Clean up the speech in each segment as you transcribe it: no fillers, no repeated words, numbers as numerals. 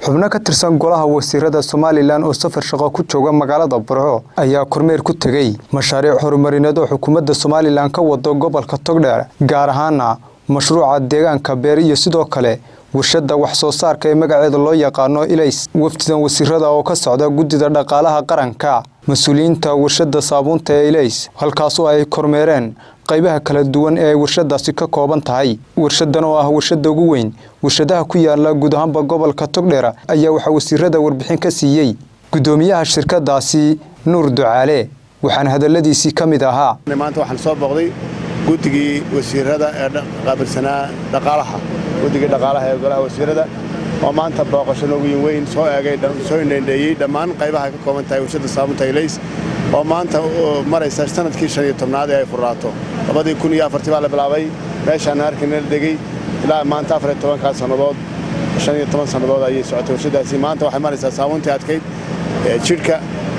xubno ka tirsan golaha wasiirada Somaliland oo safar shaqo ku jooga magaalada Burco ayaa kormeer ku tagay mashaariic horumarineed oo xukuumadda Somaliland ka wado gobolka Togdheer gaar ahaan mashruuca deegaanka beer iyo sidoo kale warshada wax soo saarka ee magaceeda loo yaqaano Ilays wafdidan wasiirada oo ka socda gudida dhaqaalaha qaranka mas'uuliyiinta warshada saabuunta ee Ilays halkaas oo ay kormeereen qaybaha kala duwan ee warshadaasi ka kooban tahay warshadan oo ah warshada ugu weyn warshadaha ku yaala guud ahaanba gobolka Togdheer ayaa waxa wasiirada warbixin ka siiyay gudoomiyaha shirkadaasi Nuur Ducaale waxaan hadaladiisi kamid ahaa maanta waxaan soo booqday gudigii wasiirada ee qaabilsanaa dhaqaalaha gudiga dhaqaalaha ee golaha wasiirada oo maanta booqasho ugu weyn soo eegay soo indheeyay dhammaan qaybaha ka kooban tahay warshada saabuunta Ilays oo maanta maraysa sanadkii 15aad ee ay furaato 2004 baa la bilaabay meeshaan arkayna degay ilaa maanta 14 sanadood 15 sanadood ayay socotay warshadaasi maanta waxay maraysaa saabuuntii adkayd jirka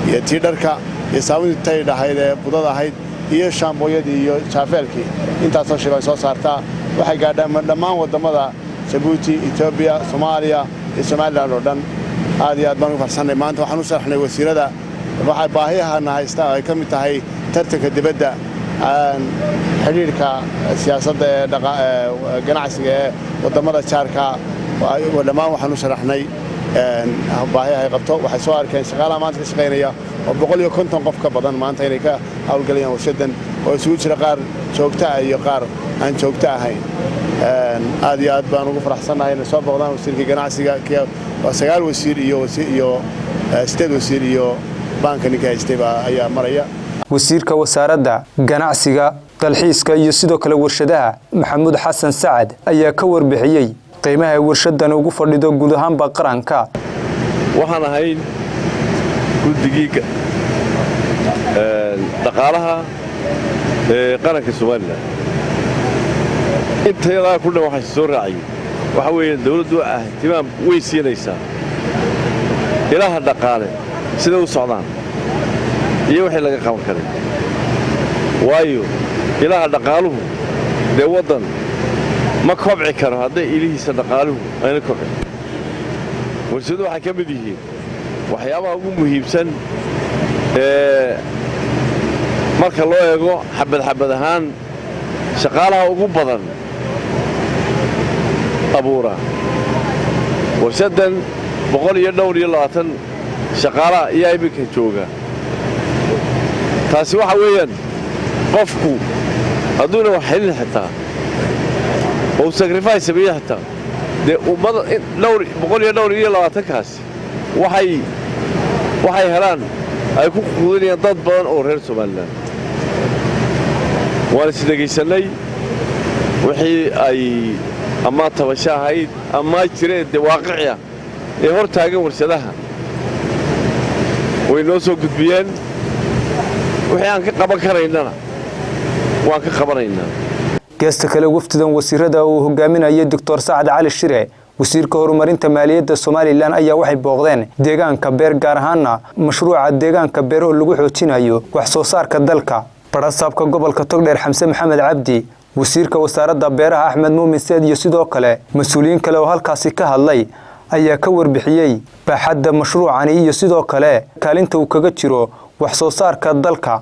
iyo tiidharka iyo saabuuntii dhahayd ee budada ahayd iyo shaambooyadii iyo jaafeelkii intaas oo shaqo soo saartaa waxay gaadhaan dhammaan wadamada Djibouti, Ethiopia, Soomaaliya iyo Somaliland oo dhan aad iyo aad baan u farxsanay maanta waxaan u sharaxnay wasiirada waxay baahiyahana haystaan ay kamid tahay tartanka dibadda xiriirka siyaasadda ee ganacsiga ee wadamada jaarka dhammaan waxaan u sharaxnay baahiyaha ay qabto waxay soo arkeen shaqaalaha maanta ka shaqeynaya oo 150 qof ka badan maanta inay ka hawlgalayaan warshadan oo isugu jira qaar joogta ah iyo qaar aan joogta ahayn aad iyo aad baan ugu faraxsanahay in soo booqdaan wasiirka ganacsiga oo 9 wasiir iyo 8 wasiir iyo bankiga haystay ayaa maraya wasiirka wasaaradda ganacsiga dalxiiska iyo sidoo kale warshadaha Maxamuud Xasan Saad ayaa ka warbixiyay qiimaha warshadan ugu fadhido guud ahaanba qaranka waxaan ahayn gudiga dhaqaalaha qaranka Soomaaliland inta yada ku dhawaxay soo raacay waxa weeye dawladdu ihtimaam way siinaysaa ilaha dhaqaale sida u socdaan iyo wixii laga qaban karay waayo ilaha dhaqaaluhu de wadan ma kobci karo haddii ilihiisa dhaqaaluhu ayna kobcin warshadu waxa ka mid yihiin waxyaabaha ugu muhiimsan marka loo eego xabad ahaan shaqaalaha ugu badan abuura warshadan 120 shaqaalaha ayaa iminka jooga taasi waxa weeyaan qofku haduuna wax helin xitaa oo sacrifice sameeyo xitaa de ummada 120 kaas waxay helaan ay ku quudinayaan dad badan oo reer Soomaaliland waan isdageysanay wixii ay ama tabashahayd ama jireen de waaqiciya ee hor taagan warshadaha way noo soo gudbiyeen wixii aan ka qaban karaynana waan ka qabanaynaa geesta kale wafdidan wasiirada uu hogaaminayay Dr. Saad Cali Shire wasiirka horumarinta maaliyadda Somaliland ayaa waxay booqdeen deegaanka beer gaar ahaan mashruuca deegaanka beer oo lagu xoojinayo wax soo saarka dalka barasaabka gobolka Togdheer Xamse Maxamed Cabdi wasiirka wasaaradda beeraha Axmed Muumin Said iyo sidoo kale mas'uuliyiin kale oo halkaas ka hadlay ayaa ka warbixiyay baaxadda mashruucan iyo sidoo kale kaalinta uu kaga jiro wax soo saarka dalka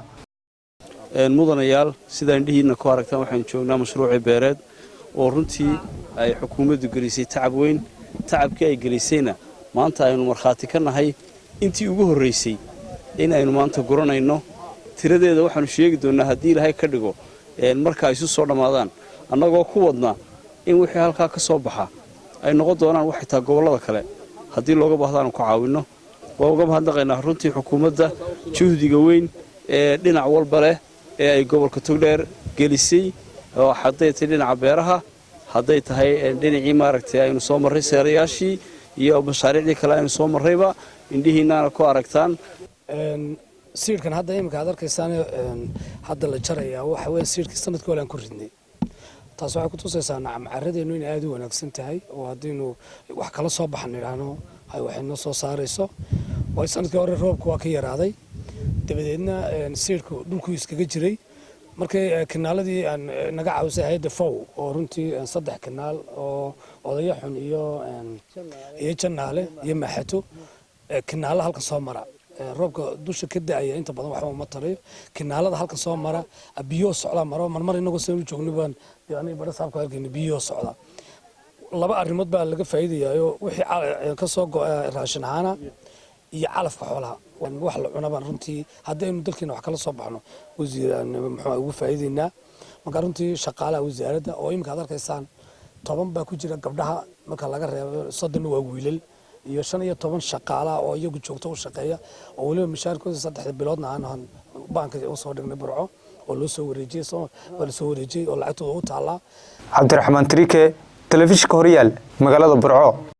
mudanayaal sida indhihiina ku aragtaan waxaan joognaa mashruuci beereed oo runtii ay xukuumaddu gelisay tacab weyn tacabkii ay gelisayna maanta aynu marxaati ka nahay intii ugu horeysay in aynu maanta guranayno tiradeeda waxaanu sheegi doonaa haddii Ilaahay ka dhigo marka ay isu soo dhamaadaan annagoo ku wadna in wixii halka ka soo baxa ay noqon doonaan wax xitaa gobolada kale haddii looga baahdaan ku caawino waa uga mahadnaqaynaa runtii xukuumadda juhdiga weyn ee dhinac walba leh ee ay gobolka Togdheer gelisay oo hadday tahay dhinaca beeraha hadday tahay dhinacii maaragtay aynu soo maray seerayaashii iyo mashaariicdii kale aynu soo marayba indhihiina ku aragtaan siirkan hadda imika aad arkaysaan hadda la jaraya waxa weeye siirkii sanadkii hore aan ku ridnay taas waxay ku tusaysaa carradeenu in aad u wanaagsan tahay oo haddiinu wax kala soo baxan idhaahno ay waxayna soo saarayso way sanadkii hore roobku waa ka yaraaday dabadeedna siirku dhulku iskaga jiray markii kanaaladii aan naga caawisay hay'adda FOW oo runtii 3 kanaal oo odaya xun iyo janaale iyo maxato kanaala halka soo mara roobka dusha ka daaya inta badan waxa uu matalayo kanaalada halka soo mara biyo socda maro marmar inagu soo joognibaan yani bada saabka halkeen biyo socda laba arrimood baa laga faa'iideeyo wixii ka soo go'ay raashin ahaan iyo calafka xoolaha wax la cunaba runtii haddaynu dalkeena wax kala soo baxno wasiiraan muxuu ugu faa'iideynaa marka runtii shaqaalaha wasaaradda oo imika aad arkaysaan 10 baa ku jira gabdhaha marka laga reebo 30 waa wiilal iyo 15 shaqaalaha oo iyagu joogto u shaqeeya oo waliba mishaarkooda 3 biloodna aan banka u soo dhignay burco oo loo soo wareejiyay oo lacagtooda u taala Cabdiraxmaan Trike telefishinka Horyaal magaalada Burco.